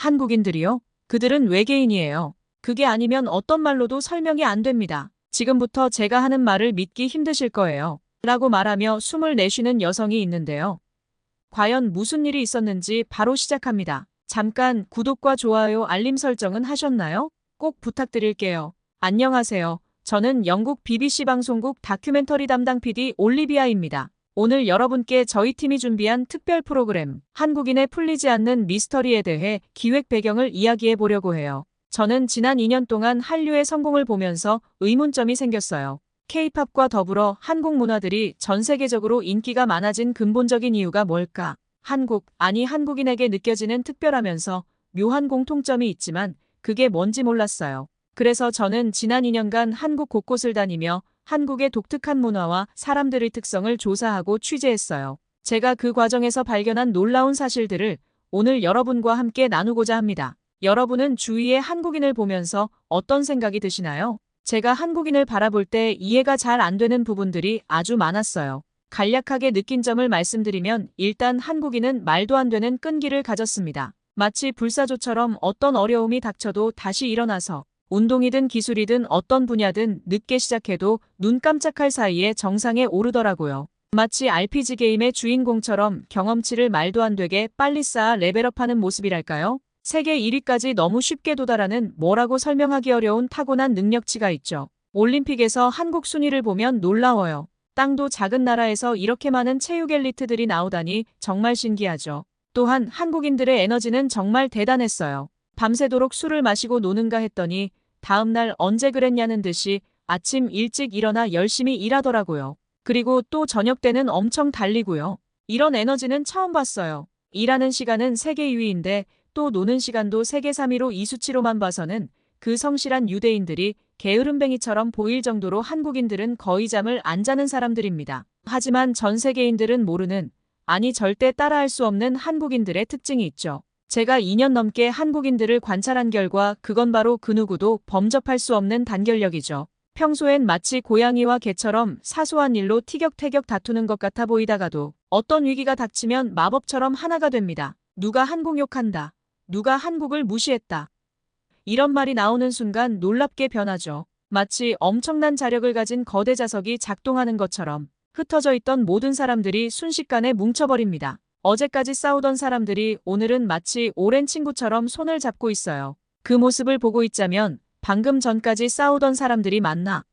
한국인들이요? 그들은 외계인이에요. 그게 아니면 어떤 말로도 설명이 안 됩니다. 지금부터 제가 하는 말을 믿기 힘드실 거예요. 라고 말하며 숨을 내쉬는 여성이 있는데요. 과연 무슨 일이 있었는지 바로 시작합니다. 잠깐 구독과 좋아요, 알림 설정은 하셨나요? 꼭 부탁드릴게요. 안녕하세요. 저는 영국 BBC 방송국 다큐멘터리 담당 PD 올리비아입니다. 오늘 여러분께 저희 팀이 준비한 특별 프로그램 한국인의 풀리지 않는 미스터리에 대해 기획 배경을 이야기해 보려고 해요. 저는 지난 2년 동안 한류의 성공을 보면서 의문점이 생겼어요. K-팝과 더불어 한국 문화들이 전 세계적으로 인기가 많아진 근본적인 이유가 뭘까? 한국인에게 느껴지는 특별하면서 묘한 공통점이 있지만 그게 뭔지 몰랐어요. 그래서 저는 지난 2년간 한국 곳곳을 다니며 한국의 독특한 문화와 사람들의 특성을 조사하고 취재했어요. 제가 그 과정에서 발견한 놀라운 사실들을 오늘 여러분과 함께 나누고자 합니다. 여러분은 주위의 한국인을 보면서 어떤 생각이 드시나요? 제가 한국인을 바라볼 때 이해가 잘 안 되는 부분들이 아주 많았어요. 간략하게 느낀 점을 말씀드리면 일단 한국인은 말도 안 되는 끈기를 가졌습니다. 마치 불사조처럼 어떤 어려움이 닥쳐도 다시 일어나서 운동이든 기술이든 어떤 분야든 늦게 시작해도 눈 깜짝할 사이에 정상에 오르더라고요. 마치 RPG 게임의 주인공처럼 경험치를 말도 안 되게 빨리 쌓아 레벨업하는 모습이랄까요? 세계 1위까지 너무 쉽게 도달하는 뭐라고 설명하기 어려운 타고난 능력치가 있죠. 올림픽에서 한국 순위를 보면 놀라워요. 땅도 작은 나라에서 이렇게 많은 체육 엘리트들이 나오다니 정말 신기하죠. 또한 한국인들의 에너지는 정말 대단했어요. 밤새도록 술을 마시고 노는가 했더니 다음날 언제 그랬냐는 듯이 아침 일찍 일어나 열심히 일하더라고요. 그리고 또 저녁 때는 엄청 달리고요. 이런 에너지는 처음 봤어요. 일하는 시간은 세계 2위인데 또 노는 시간도 세계 3위로 이 수치로만 봐서는 그 성실한 유대인들이 게으름뱅이처럼 보일 정도로 한국인들은 거의 잠을 안 자는 사람들입니다. 하지만 전 세계인들은 모르는, 아니 절대 따라할 수 없는 한국인들의 특징이 있죠. 제가 2년 넘게 한국인들을 관찰한 결과 그건 바로 그 누구도 범접할 수 없는 단결력이죠. 평소엔 마치 고양이와 개처럼 사소한 일로 티격태격 다투는 것 같아 보이다가도 어떤 위기가 닥치면 마법처럼 하나가 됩니다. 누가 한국 욕한다. 누가 한국을 무시했다. 이런 말이 나오는 순간 놀랍게 변하죠. 마치 엄청난 자력을 가진 거대 자석이 작동하는 것처럼 흩어져 있던 모든 사람들이 순식간에 뭉쳐버립니다. 어제까지 싸우던 사람들이 오늘은 마치 오랜 친구처럼 손을 잡고 있어요. 그 모습을 보고 있자면 방금 전까지 싸우던 사람들이 맞나?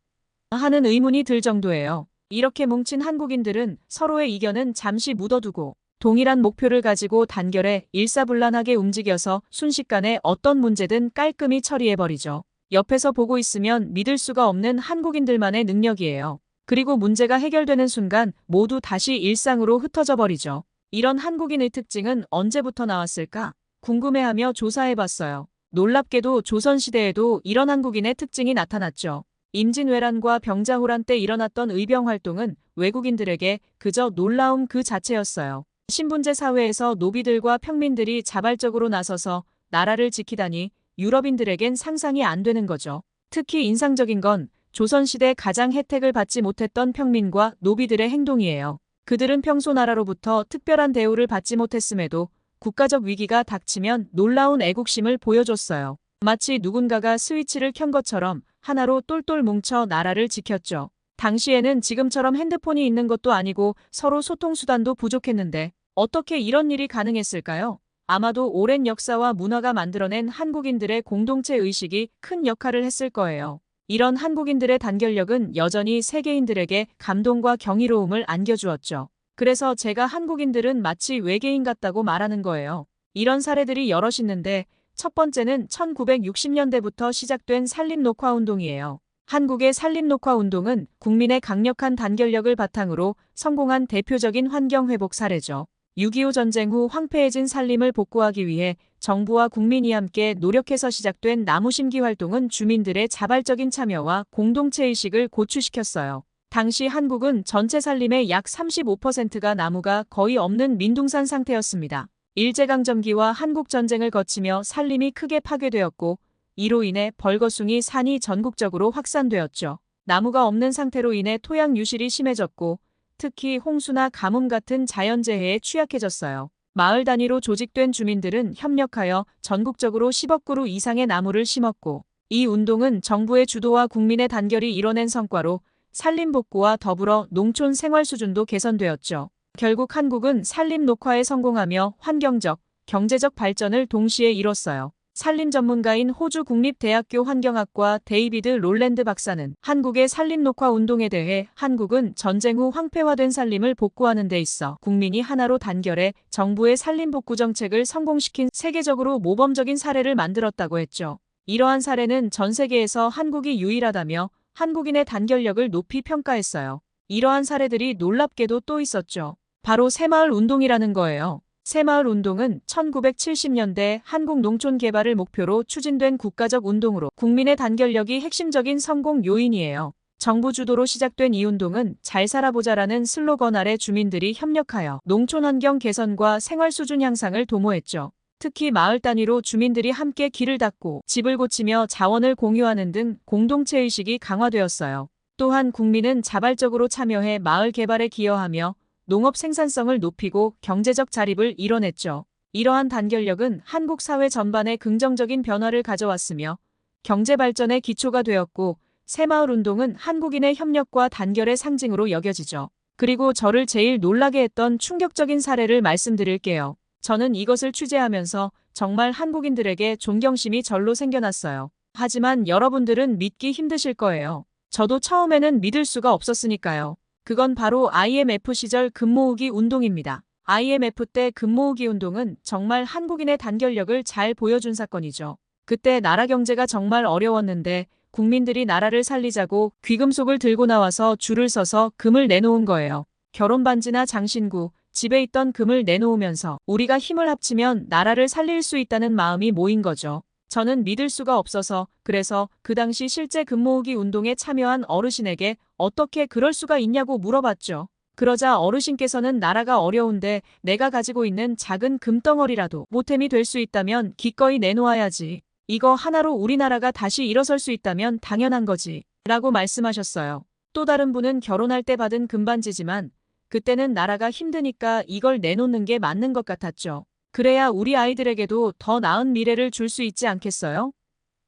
하는 의문이 들 정도예요. 이렇게 뭉친 한국인들은 서로의 이견은 잠시 묻어두고 동일한 목표를 가지고 단결해 일사불란하게 움직여서 순식간에 어떤 문제든 깔끔히 처리해버리죠. 옆에서 보고 있으면 믿을 수가 없는 한국인들만의 능력이에요. 그리고 문제가 해결되는 순간 모두 다시 일상으로 흩어져 버리죠. 이런 한국인의 특징은 언제부터 나왔을까? 궁금해하며 조사해봤어요. 놀랍게도 조선시대에도 이런 한국인의 특징이 나타났죠. 임진왜란과 병자호란 때 일어났던 의병활동은 외국인들에게 그저 놀라움 그 자체였어요. 신분제 사회에서 노비들과 평민들이 자발적으로 나서서 나라를 지키다니 유럽인들에겐 상상이 안 되는 거죠. 특히 인상적인 건 조선시대 가장 혜택을 받지 못했던 평민과 노비들의 행동이에요. 그들은 평소 나라로부터 특별한 대우를 받지 못했음에도 국가적 위기가 닥치면 놀라운 애국심을 보여줬어요. 마치 누군가가 스위치를 켠 것처럼 하나로 똘똘 뭉쳐 나라를 지켰죠. 당시에는 지금처럼 핸드폰이 있는 것도 아니고 서로 소통수단도 부족했는데 어떻게 이런 일이 가능했을까요? 아마도 오랜 역사와 문화가 만들어낸 한국인들의 공동체 의식이 큰 역할을 했을 거예요. 이런 한국인들의 단결력은 여전히 세계인들에게 감동과 경이로움을 안겨주었죠. 그래서 제가 한국인들은 마치 외계인 같다고 말하는 거예요. 이런 사례들이 여럿 있는데 첫 번째는 1960년대부터 시작된 산림녹화운동이에요. 한국의 산림녹화운동은 국민의 강력한 단결력을 바탕으로 성공한 대표적인 환경회복 사례죠. 6.25 전쟁 후 황폐해진 산림을 복구하기 위해 정부와 국민이 함께 노력해서 시작된 나무 심기 활동은 주민들의 자발적인 참여와 공동체의식을 고취시켰어요. 당시 한국은 전체 산림의 약 35%가 나무가 거의 없는 민둥산 상태였습니다. 일제강점기와 한국전쟁을 거치며 산림이 크게 파괴되었고 이로 인해 벌거숭이 산이 전국적으로 확산되었죠. 나무가 없는 상태로 인해 토양 유실이 심해졌고 특히 홍수나 가뭄 같은 자연재해에 취약해졌어요. 마을 단위로 조직된 주민들은 협력하여 전국적으로 10억 그루 이상의 나무를 심었고, 이 운동은 정부의 주도와 국민의 단결이 이뤄낸 성과로 산림복구와 더불어 농촌 생활 수준도 개선되었죠. 결국 한국은 산림 녹화에 성공하며 환경적, 경제적 발전을 동시에 이뤘어요. 산림 전문가인 호주 국립대학교 환경학과 데이비드 롤랜드 박사는 한국의 산림 녹화 운동에 대해 한국은 전쟁 후 황폐화된 산림을 복구하는 데 있어 국민이 하나로 단결해 정부의 산림 복구 정책을 성공시킨 세계적으로 모범적인 사례를 만들었다고 했죠. 이러한 사례는 전 세계에서 한국이 유일하다며 한국인의 단결력을 높이 평가했어요. 이러한 사례들이 놀랍게도 또 있었죠. 바로 새마을 운동이라는 거예요. 새마을 운동은 1970년대 한국 농촌 개발을 목표로 추진된 국가적 운동으로 국민의 단결력이 핵심적인 성공 요인이에요. 정부 주도로 시작된 이 운동은 잘 살아보자라는 슬로건 아래 주민들이 협력하여 농촌 환경 개선과 생활 수준 향상을 도모했죠. 특히 마을 단위로 주민들이 함께 길을 닦고 집을 고치며 자원을 공유하는 등 공동체 의식이 강화되었어요. 또한 국민은 자발적으로 참여해 마을 개발에 기여하며 농업 생산성을 높이고 경제적 자립을 이뤄냈죠. 이러한 단결력은 한국 사회 전반에 긍정적인 변화를 가져왔으며 경제 발전의 기초가 되었고 새마을 운동은 한국인의 협력과 단결의 상징으로 여겨지죠. 그리고 저를 제일 놀라게 했던 충격적인 사례를 말씀드릴게요. 저는 이것을 취재하면서 정말 한국인들에게 존경심이 절로 생겨났어요. 하지만 여러분들은 믿기 힘드실 거예요. 저도 처음에는 믿을 수가 없었으니까요. 그건 바로 IMF 시절 금 모으기 운동입니다. IMF 때 금 모으기 운동은 정말 한국인의 단결력을 잘 보여준 사건이죠. 그때 나라 경제가 정말 어려웠는데 국민들이 나라를 살리자고 귀금속을 들고 나와서 줄을 서서 금을 내놓은 거예요. 결혼 반지나 장신구, 집에 있던 금을 내놓으면서 우리가 힘을 합치면 나라를 살릴 수 있다는 마음이 모인 거죠. 저는 믿을 수가 없어서 그래서 그 당시 실제 금 모으기 운동에 참여한 어르신에게 어떻게 그럴 수가 있냐고 물어봤죠. 그러자 어르신께서는 나라가 어려운데 내가 가지고 있는 작은 금덩어리라도 보탬이 될 수 있다면 기꺼이 내놓아야지. 이거 하나로 우리나라가 다시 일어설 수 있다면 당연한 거지. 라고 말씀하셨어요. 또 다른 분은 결혼할 때 받은 금반지지만 그때는 나라가 힘드니까 이걸 내놓는 게 맞는 것 같았죠. 그래야 우리 아이들에게도 더 나은 미래를 줄 수 있지 않겠어요?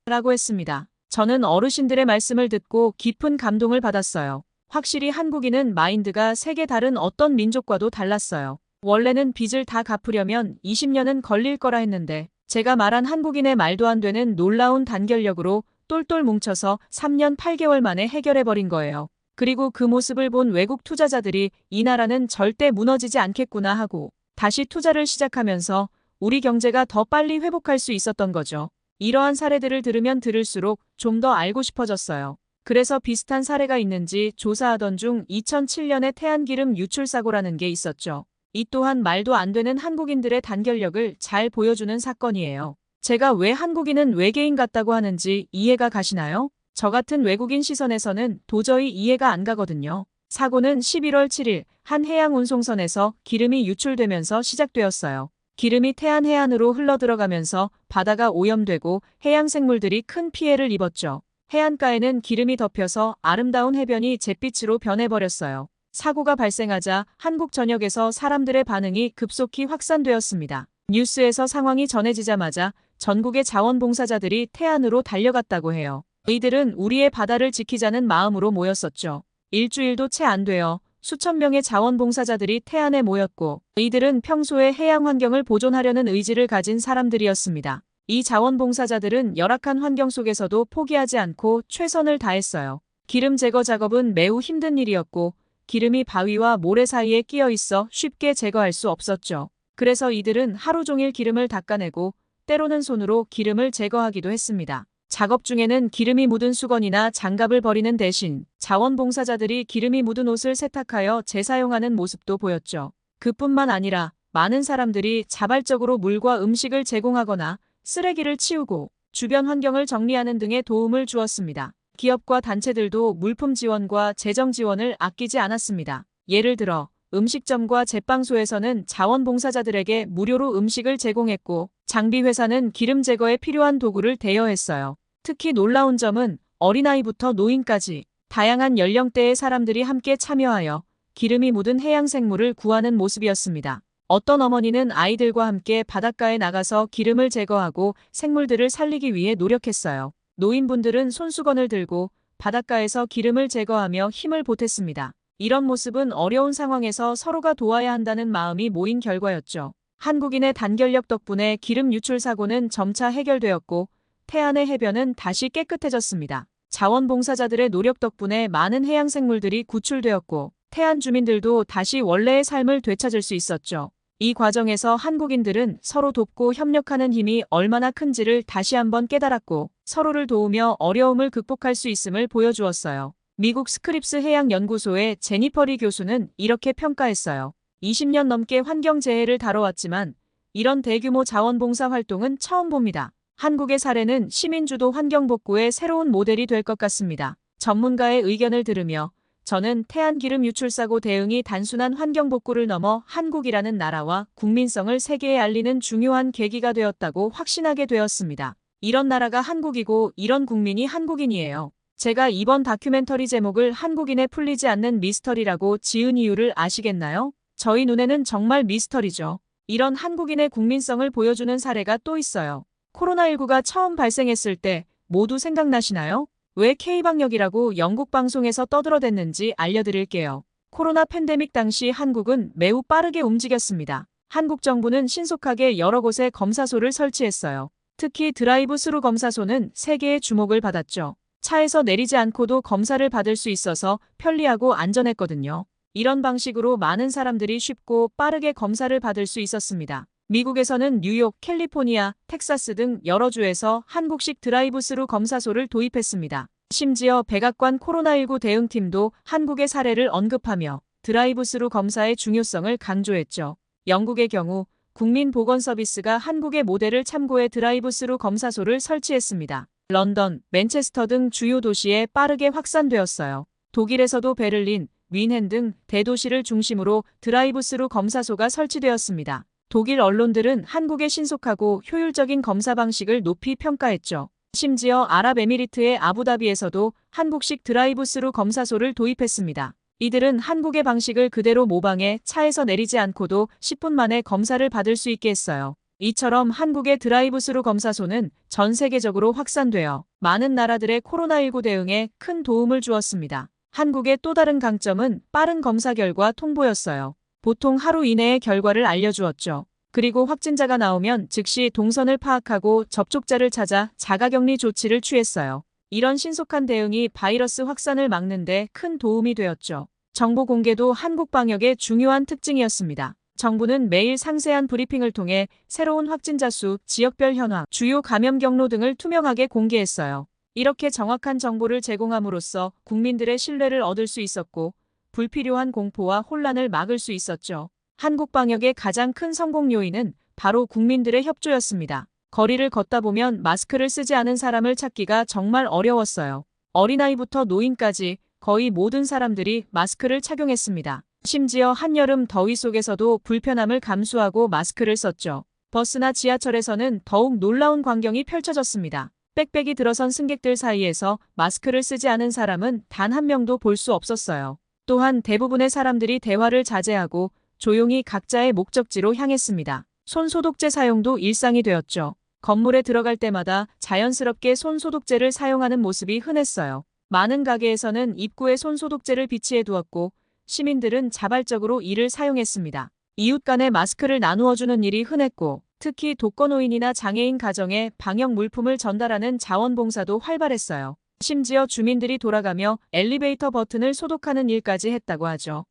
라고 했습니다. 저는 어르신들의 말씀을 듣고 깊은 감동을 받았어요. 확실히 한국인은 마인드가 세계 다른 어떤 민족과도 달랐어요. 원래는 빚을 다 갚으려면 20년은 걸릴 거라 했는데 제가 말한 한국인의 말도 안 되는 놀라운 단결력으로 똘똘 뭉쳐서 3년 8개월 만에 해결해버린 거예요. 그리고 그 모습을 본 외국 투자자들이 이 나라는 절대 무너지지 않겠구나 하고 다시 투자를 시작하면서 우리 경제가 더 빨리 회복할 수 있었던 거죠. 이러한 사례들을 들으면 들을수록 좀 더 알고 싶어졌어요. 그래서 비슷한 사례가 있는지 조사하던 중 2007년에 태안기름 유출 사고라는 게 있었죠. 이 또한 말도 안 되는 한국인들의 단결력을 잘 보여주는 사건이에요. 제가 왜 한국인은 외계인 같다고 하는지 이해가 가시나요? 저 같은 외국인 시선에서는 도저히 이해가 안 가거든요. 사고는 11월 7일 한 해양 운송선에서 기름이 유출되면서 시작되었어요. 기름이 태안 해안으로 흘러들어가면서 바다가 오염되고 해양 생물들이 큰 피해를 입었죠. 해안가에는 기름이 덮여서 아름다운 해변이 잿빛으로 변해버렸어요. 사고가 발생하자 한국 전역에서 사람들의 반응이 급속히 확산되었습니다. 뉴스에서 상황이 전해지자마자 전국의 자원봉사자들이 태안으로 달려갔다고 해요. 이들은 우리의 바다를 지키자는 마음으로 모였었죠. 일주일도 채 안 되어 수천 명의 자원봉사자들이 태안에 모였고 이들은 평소에 해양 환경을 보존하려는 의지를 가진 사람들이었습니다. 이 자원봉사자들은 열악한 환경 속에서도 포기하지 않고 최선을 다했어요. 기름 제거 작업은 매우 힘든 일이었고 기름이 바위와 모래 사이에 끼어 있어 쉽게 제거할 수 없었죠. 그래서 이들은 하루 종일 기름을 닦아내고 때로는 손으로 기름을 제거하기도 했습니다. 작업 중에는 기름이 묻은 수건이나 장갑을 버리는 대신 자원봉사자들이 기름이 묻은 옷을 세탁하여 재사용하는 모습도 보였죠. 그뿐만 아니라 많은 사람들이 자발적으로 물과 음식을 제공하거나 쓰레기를 치우고 주변 환경을 정리하는 등의 도움을 주었습니다. 기업과 단체들도 물품 지원과 재정 지원을 아끼지 않았습니다. 예를 들어 음식점과 제빵소에서는 자원봉사자들에게 무료로 음식을 제공했고 장비 회사는 기름 제거에 필요한 도구를 대여했어요. 특히 놀라운 점은 어린아이부터 노인까지 다양한 연령대의 사람들이 함께 참여하여 기름이 묻은 해양 생물을 구하는 모습이었습니다. 어떤 어머니는 아이들과 함께 바닷가에 나가서 기름을 제거하고 생물들을 살리기 위해 노력했어요. 노인분들은 손수건을 들고 바닷가에서 기름을 제거하며 힘을 보탰습니다. 이런 모습은 어려운 상황에서 서로가 도와야 한다는 마음이 모인 결과였죠. 한국인의 단결력 덕분에 기름 유출 사고는 점차 해결되었고 태안의 해변은 다시 깨끗해졌습니다. 자원봉사자들의 노력 덕분에 많은 해양 생물들이 구출되었고 태안 주민들도 다시 원래의 삶을 되찾을 수 있었죠. 이 과정에서 한국인들은 서로 돕고 협력하는 힘이 얼마나 큰지를 다시 한번 깨달았고 서로를 도우며 어려움을 극복할 수 있음을 보여주었어요. 미국 스크립스 해양연구소의 제니퍼 리 교수는 이렇게 평가했어요. 20년 넘게 환경재해를 다뤄왔지만 이런 대규모 자원봉사 활동은 처음 봅니다. 한국의 사례는 시민주도 환경복구의 새로운 모델이 될 것 같습니다. 전문가의 의견을 들으며 저는 태안 기름 유출 사고 대응이 단순한 환경복구를 넘어 한국이라는 나라와 국민성을 세계에 알리는 중요한 계기가 되었다고 확신하게 되었습니다. 이런 나라가 한국이고 이런 국민이 한국인이에요. 제가 이번 다큐멘터리 제목을 한국인의 풀리지 않는 미스터리라고 지은 이유를 아시겠나요? 저희 눈에는 정말 미스터리죠. 이런 한국인의 국민성을 보여주는 사례가 또 있어요. 코로나19가 처음 발생했을 때 모두 생각나시나요? 왜 K방역이라고 영국 방송에서 떠들어댔는지 알려드릴게요. 코로나 팬데믹 당시 한국은 매우 빠르게 움직였습니다. 한국 정부는 신속하게 여러 곳에 검사소를 설치했어요. 특히 드라이브 스루 검사소는 세계의 주목을 받았죠. 차에서 내리지 않고도 검사를 받을 수 있어서 편리하고 안전했거든요. 이런 방식으로 많은 사람들이 쉽고 빠르게 검사를 받을 수 있었습니다. 미국에서는 뉴욕, 캘리포니아, 텍사스 등 여러 주에서 한국식 드라이브 스루 검사소를 도입했습니다. 심지어 백악관 코로나19 대응팀도 한국의 사례를 언급하며 드라이브 스루 검사의 중요성을 강조했죠. 영국의 경우 국민보건서비스가 한국의 모델을 참고해 드라이브 스루 검사소를 설치했습니다. 런던, 맨체스터 등 주요 도시에 빠르게 확산되었어요. 독일에서도 베를린, 뮌헨 등 대도시를 중심으로 드라이브 스루 검사소가 설치되었습니다. 독일 언론들은 한국의 신속하고 효율적인 검사 방식을 높이 평가했죠. 심지어 아랍에미리트의 아부다비에서도 한국식 드라이브 스루 검사소를 도입했습니다. 이들은 한국의 방식을 그대로 모방해 차에서 내리지 않고도 10분 만에 검사를 받을 수 있게 했어요. 이처럼 한국의 드라이브 스루 검사소는 전 세계적으로 확산되어 많은 나라들의 코로나19 대응에 큰 도움을 주었습니다. 한국의 또 다른 강점은 빠른 검사 결과 통보였어요. 보통 하루 이내에 결과를 알려주었죠. 그리고 확진자가 나오면 즉시 동선을 파악하고 접촉자를 찾아 자가격리 조치를 취했어요. 이런 신속한 대응이 바이러스 확산을 막는 데 큰 도움이 되었죠. 정보 공개도 한국 방역의 중요한 특징이었습니다. 정부는 매일 상세한 브리핑을 통해 새로운 확진자 수, 지역별 현황, 주요 감염 경로 등을 투명하게 공개했어요. 이렇게 정확한 정보를 제공함으로써 국민들의 신뢰를 얻을 수 있었고 불필요한 공포와 혼란을 막을 수 있었죠. 한국 방역의 가장 큰 성공 요인은 바로 국민들의 협조였습니다. 거리를 걷다 보면 마스크를 쓰지 않은 사람을 찾기가 정말 어려웠어요. 어린아이부터 노인까지 거의 모든 사람들이 마스크를 착용했습니다. 심지어 한여름 더위 속에서도 불편함을 감수하고 마스크를 썼죠. 버스나 지하철에서는 더욱 놀라운 광경이 펼쳐졌습니다. 빽빽이 들어선 승객들 사이에서 마스크를 쓰지 않은 사람은 단 한 명도 볼 수 없었어요. 또한 대부분의 사람들이 대화를 자제하고 조용히 각자의 목적지로 향했습니다. 손소독제 사용도 일상이 되었죠. 건물에 들어갈 때마다 자연스럽게 손소독제를 사용하는 모습이 흔했어요. 많은 가게에서는 입구에 손소독제를 비치해 두었고 시민들은 자발적으로 이를 사용했습니다. 이웃 간에 마스크를 나누어 주는 일이 흔했고 특히 독거노인이나 장애인 가정에 방역 물품을 전달하는 자원봉사도 활발했어요. 심지어 주민들이 돌아가며 엘리베이터 버튼을 소독하는 일까지 했다고 하죠.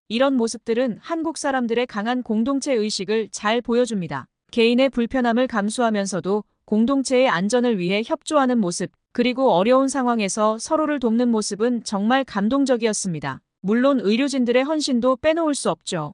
이런 모습들은 한국 사람들의 강한 공동체 의식을 잘 보여줍니다. 개인의 불편함을 감수하면서도 공동체의 안전을 위해 협조하는 모습, 그리고 어려운 상황에서 서로를 돕는 모습은 정말 감동적이었습니다. 물론 의료진들의 헌신도 빼놓을 수 없죠.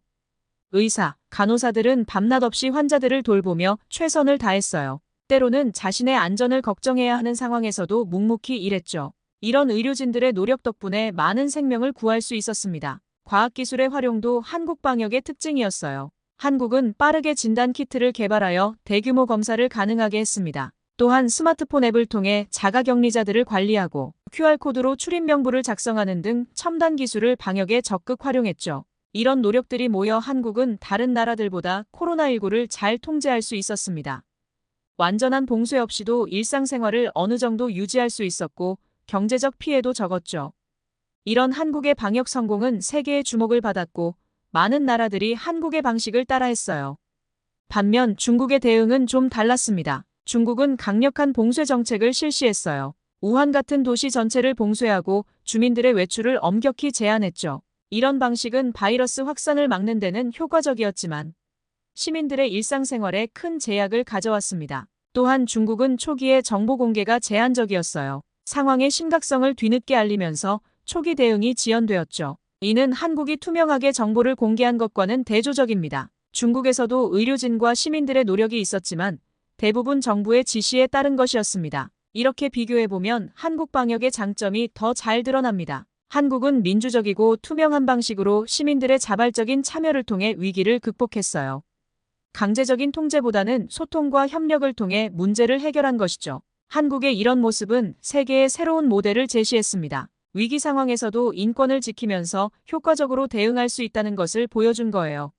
의사, 간호사들은 밤낮 없이 환자들을 돌보며 최선을 다했어요. 때로는 자신의 안전을 걱정해야 하는 상황에서도 묵묵히 일했죠. 이런 의료진들의 노력 덕분에 많은 생명을 구할 수 있었습니다. 과학기술의 활용도 한국 방역의 특징이었어요. 한국은 빠르게 진단키트를 개발하여 대규모 검사를 가능하게 했습니다. 또한 스마트폰 앱을 통해 자가격리자들을 관리하고 QR코드로 출입 명부를 작성하는 등 첨단 기술을 방역에 적극 활용했죠. 이런 노력들이 모여 한국은 다른 나라들보다 코로나19를 잘 통제할 수 있었습니다. 완전한 봉쇄 없이도 일상생활을 어느 정도 유지할 수 있었고 경제적 피해도 적었죠. 이런 한국의 방역 성공은 세계의 주목을 받았고 많은 나라들이 한국의 방식을 따라했어요. 반면 중국의 대응은 좀 달랐습니다. 중국은 강력한 봉쇄 정책을 실시했어요. 우한 같은 도시 전체를 봉쇄하고 주민들의 외출을 엄격히 제한했죠. 이런 방식은 바이러스 확산을 막는 데는 효과적이었지만 시민들의 일상생활에 큰 제약을 가져왔습니다. 또한 중국은 초기에 정보 공개가 제한적이었어요. 상황의 심각성을 뒤늦게 알리면서 초기 대응이 지연되었죠. 이는 한국이 투명하게 정보를 공개한 것과는 대조적입니다. 중국에서도 의료진과 시민들의 노력이 있었지만 대부분 정부의 지시에 따른 것이었습니다. 이렇게 비교해보면 한국 방역의 장점이 더 잘 드러납니다. 한국은 민주적이고 투명한 방식으로 시민들의 자발적인 참여를 통해 위기를 극복했어요. 강제적인 통제보다는 소통과 협력을 통해 문제를 해결한 것이죠. 한국의 이런 모습은 세계의 새로운 모델을 제시했습니다. 위기 상황에서도 인권을 지키면서 효과적으로 대응할 수 있다는 것을 보여준 거예요.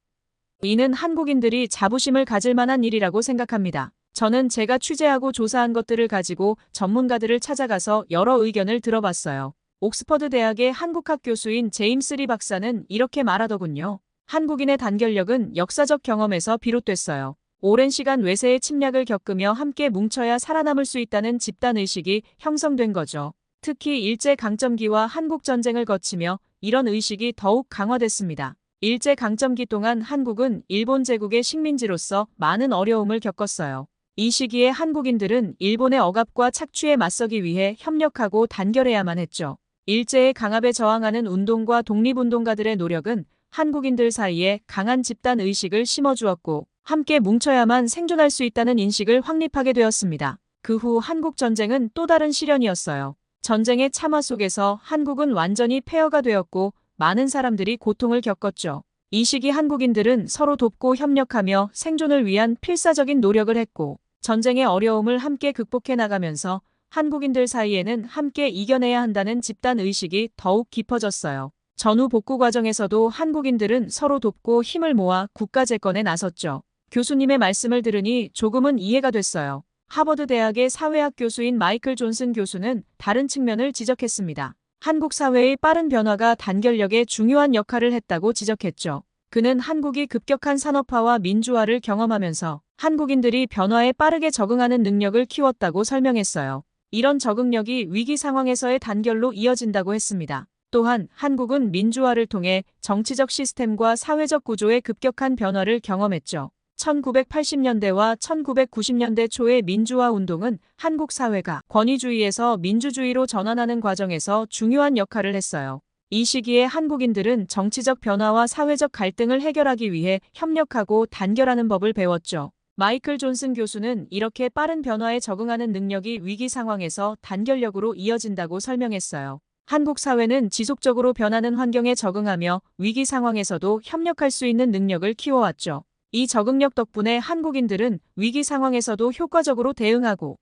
이는 한국인들이 자부심을 가질 만한 일이라고 생각합니다. 저는 제가 취재하고 조사한 것들을 가지고 전문가들을 찾아가서 여러 의견을 들어봤어요. 옥스퍼드 대학의 한국학 교수인 제임스 리 박사는 이렇게 말하더군요. 한국인의 단결력은 역사적 경험에서 비롯됐어요. 오랜 시간 외세의 침략을 겪으며 함께 뭉쳐야 살아남을 수 있다는 집단의식이 형성된 거죠. 특히 일제강점기와 한국전쟁을 거치며 이런 의식이 더욱 강화됐습니다. 일제강점기 동안 한국은 일본 제국의 식민지로서 많은 어려움을 겪었어요. 이 시기에 한국인들은 일본의 억압과 착취에 맞서기 위해 협력하고 단결해야만 했죠. 일제의 강압에 저항하는 운동과 독립운동가들의 노력은 한국인들 사이에 강한 집단의식을 심어주었고 함께 뭉쳐야만 생존할 수 있다는 인식을 확립하게 되었습니다. 그 후 한국전쟁은 또 다른 시련이었어요. 전쟁의 참화 속에서 한국은 완전히 폐허가 되었고 많은 사람들이 고통을 겪었죠. 이 시기 한국인들은 서로 돕고 협력하며 생존을 위한 필사적인 노력을 했고 전쟁의 어려움을 함께 극복해 나가면서 한국인들 사이에는 함께 이겨내야 한다는 집단의식이 더욱 깊어졌어요. 전후 복구 과정에서도 한국인들은 서로 돕고 힘을 모아 국가 재건에 나섰죠. 교수님의 말씀을 들으니 조금은 이해가 됐어요. 하버드 대학의 사회학 교수인 마이클 존슨 교수는 다른 측면을 지적했습니다. 한국 사회의 빠른 변화가 단결력에 중요한 역할을 했다고 지적했죠. 그는 한국이 급격한 산업화와 민주화를 경험하면서 한국인들이 변화에 빠르게 적응하는 능력을 키웠다고 설명했어요. 이런 적응력이 위기 상황에서의 단결로 이어진다고 했습니다. 또한 한국은 민주화를 통해 정치적 시스템과 사회적 구조의 급격한 변화를 경험했죠. 1980년대와 1990년대 초의 민주화 운동은 한국 사회가 권위주의에서 민주주의로 전환하는 과정에서 중요한 역할을 했어요. 이 시기에 한국인들은 정치적 변화와 사회적 갈등을 해결하기 위해 협력하고 단결하는 법을 배웠죠. 마이클 존슨 교수는 이렇게 빠른 변화에 적응하는 능력이 위기 상황에서 단결력으로 이어진다고 설명했어요. 한국 사회는 지속적으로 변하는 환경에 적응하며 위기 상황에서도 협력할 수 있는 능력을 키워왔죠. 이 적응력 덕분에 한국인들은 위기 상황에서도 효과적으로 대응하고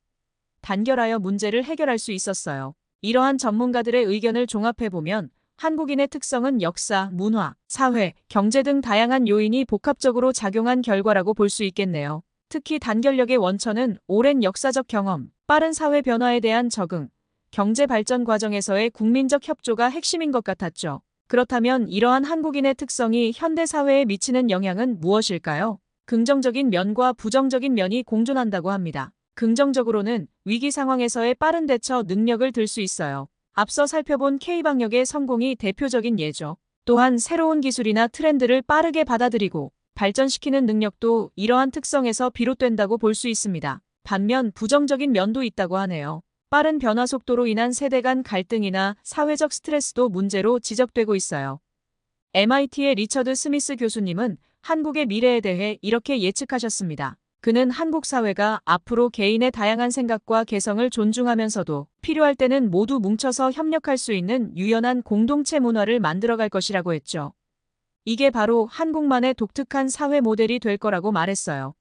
단결하여 문제를 해결할 수 있었어요. 이러한 전문가들의 의견을 종합해보면 한국인의 특성은 역사, 문화, 사회, 경제 등 다양한 요인이 복합적으로 작용한 결과라고 볼 수 있겠네요. 특히 단결력의 원천은 오랜 역사적 경험, 빠른 사회 변화에 대한 적응, 경제 발전 과정에서의 국민적 협조가 핵심인 것 같았죠. 그렇다면 이러한 한국인의 특성이 현대 사회에 미치는 영향은 무엇일까요? 긍정적인 면과 부정적인 면이 공존한다고 합니다. 긍정적으로는 위기 상황에서의 빠른 대처 능력을 들 수 있어요. 앞서 살펴본 K방역의 성공이 대표적인 예죠. 또한 새로운 기술이나 트렌드를 빠르게 받아들이고 발전시키는 능력도 이러한 특성에서 비롯된다고 볼 수 있습니다. 반면 부정적인 면도 있다고 하네요. 빠른 변화 속도로 인한 세대 간 갈등이나 사회적 스트레스도 문제로 지적되고 있어요. MIT의 리처드 스미스 교수님은 한국의 미래에 대해 이렇게 예측하셨습니다. 그는 한국 사회가 앞으로 개인의 다양한 생각과 개성을 존중하면서도 필요할 때는 모두 뭉쳐서 협력할 수 있는 유연한 공동체 문화를 만들어갈 것이라고 했죠. 이게 바로 한국만의 독특한 사회 모델이 될 거라고 말했어요.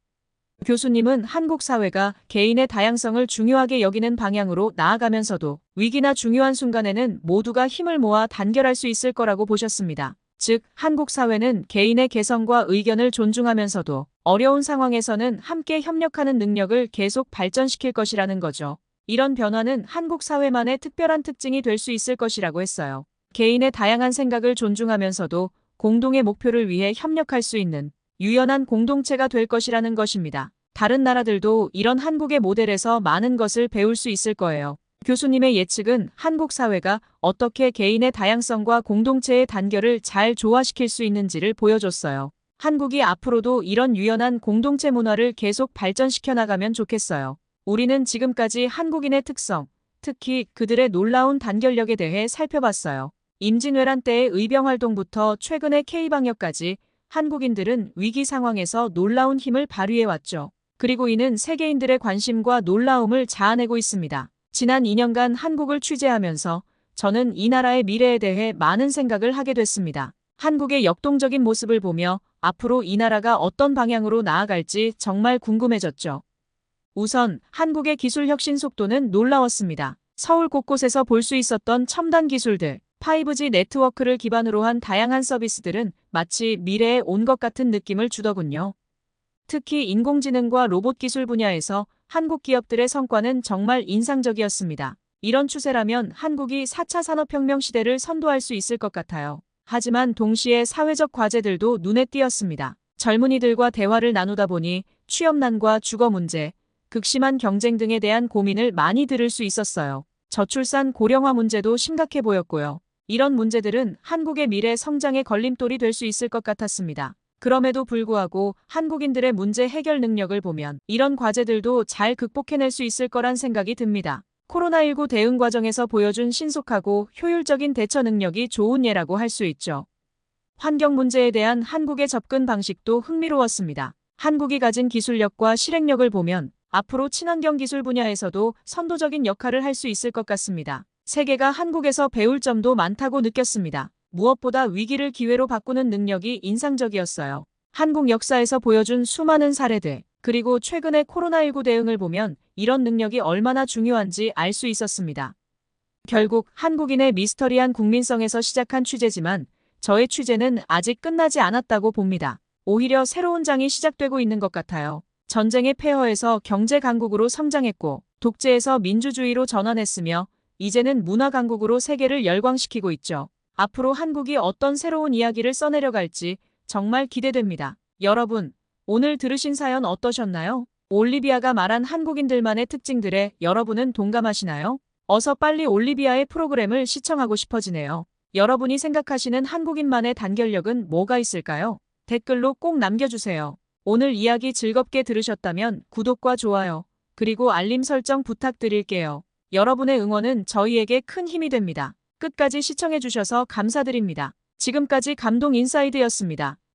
교수님은 한국 사회가 개인의 다양성을 중요하게 여기는 방향으로 나아가면서도 위기나 중요한 순간에는 모두가 힘을 모아 단결할 수 있을 거라고 보셨습니다. 즉, 한국 사회는 개인의 개성과 의견을 존중하면서도 어려운 상황에서는 함께 협력하는 능력을 계속 발전시킬 것이라는 거죠. 이런 변화는 한국 사회만의 특별한 특징이 될 수 있을 것이라고 했어요. 개인의 다양한 생각을 존중하면서도 공동의 목표를 위해 협력할 수 있는 유연한 공동체가 될 것이라는 것입니다. 다른 나라들도 이런 한국의 모델에서 많은 것을 배울 수 있을 거예요. 교수님의 예측은 한국 사회가 어떻게 개인의 다양성과 공동체의 단결을 잘 조화시킬 수 있는지를 보여줬어요. 한국이 앞으로도 이런 유연한 공동체 문화를 계속 발전시켜 나가면 좋겠어요. 우리는 지금까지 한국인의 특성, 특히 그들의 놀라운 단결력에 대해 살펴봤어요. 임진왜란 때의 의병활동부터 최근의 K방역까지 한국인들은 위기 상황에서 놀라운 힘을 발휘해왔죠. 그리고 이는 세계인들의 관심과 놀라움을 자아내고 있습니다. 지난 2년간 한국을 취재하면서 저는 이 나라의 미래에 대해 많은 생각을 하게 됐습니다. 한국의 역동적인 모습을 보며 앞으로 이 나라가 어떤 방향으로 나아갈지 정말 궁금해졌죠. 우선 한국의 기술 혁신 속도는 놀라웠습니다. 서울 곳곳에서 볼 수 있었던 첨단 기술들, 5G 네트워크를 기반으로 한 다양한 서비스들은 마치 미래에 온 것 같은 느낌을 주더군요. 특히 인공지능과 로봇 기술 분야에서 한국 기업들의 성과는 정말 인상적이었습니다. 이런 추세라면 한국이 4차 산업혁명 시대를 선도할 수 있을 것 같아요. 하지만 동시에 사회적 과제들도 눈에 띄었습니다. 젊은이들과 대화를 나누다 보니 취업난과 주거 문제, 극심한 경쟁 등에 대한 고민을 많이 들을 수 있었어요. 저출산 고령화 문제도 심각해 보였고요. 이런 문제들은 한국의 미래 성장의 걸림돌이 될 수 있을 것 같았습니다. 그럼에도 불구하고 한국인들의 문제 해결 능력을 보면 이런 과제들도 잘 극복해낼 수 있을 거란 생각이 듭니다. 코로나19 대응 과정에서 보여준 신속하고 효율적인 대처 능력이 좋은 예라고 할 수 있죠. 환경 문제에 대한 한국의 접근 방식도 흥미로웠습니다. 한국이 가진 기술력과 실행력을 보면 앞으로 친환경 기술 분야에서도 선도적인 역할을 할 수 있을 것 같습니다. 세계가 한국에서 배울 점도 많다고 느꼈습니다. 무엇보다 위기를 기회로 바꾸는 능력이 인상적이었어요. 한국 역사에서 보여준 수많은 사례들, 그리고 최근의 코로나19 대응을 보면 이런 능력이 얼마나 중요한지 알 수 있었습니다. 결국 한국인의 미스터리한 국민성에서 시작한 취재지만 저의 취재는 아직 끝나지 않았다고 봅니다. 오히려 새로운 장이 시작되고 있는 것 같아요. 전쟁의 폐허에서 경제 강국으로 성장했고 독재에서 민주주의로 전환했으며 이제는 문화 강국으로 세계를 열광시키고 있죠. 앞으로 한국이 어떤 새로운 이야기를 써내려갈지 정말 기대됩니다. 여러분, 오늘 들으신 사연 어떠셨나요? 올리비아가 말한 한국인들만의 특징들에 여러분은 동감하시나요? 어서 빨리 올리비아의 프로그램을 시청하고 싶어지네요. 여러분이 생각하시는 한국인만의 단결력은 뭐가 있을까요? 댓글로 꼭 남겨주세요. 오늘 이야기 즐겁게 들으셨다면 구독과 좋아요, 그리고 알림 설정 부탁드릴게요. 여러분의 응원은 저희에게 큰 힘이 됩니다. 끝까지 시청해주셔서 감사드립니다. 지금까지 감동 인사이드였습니다.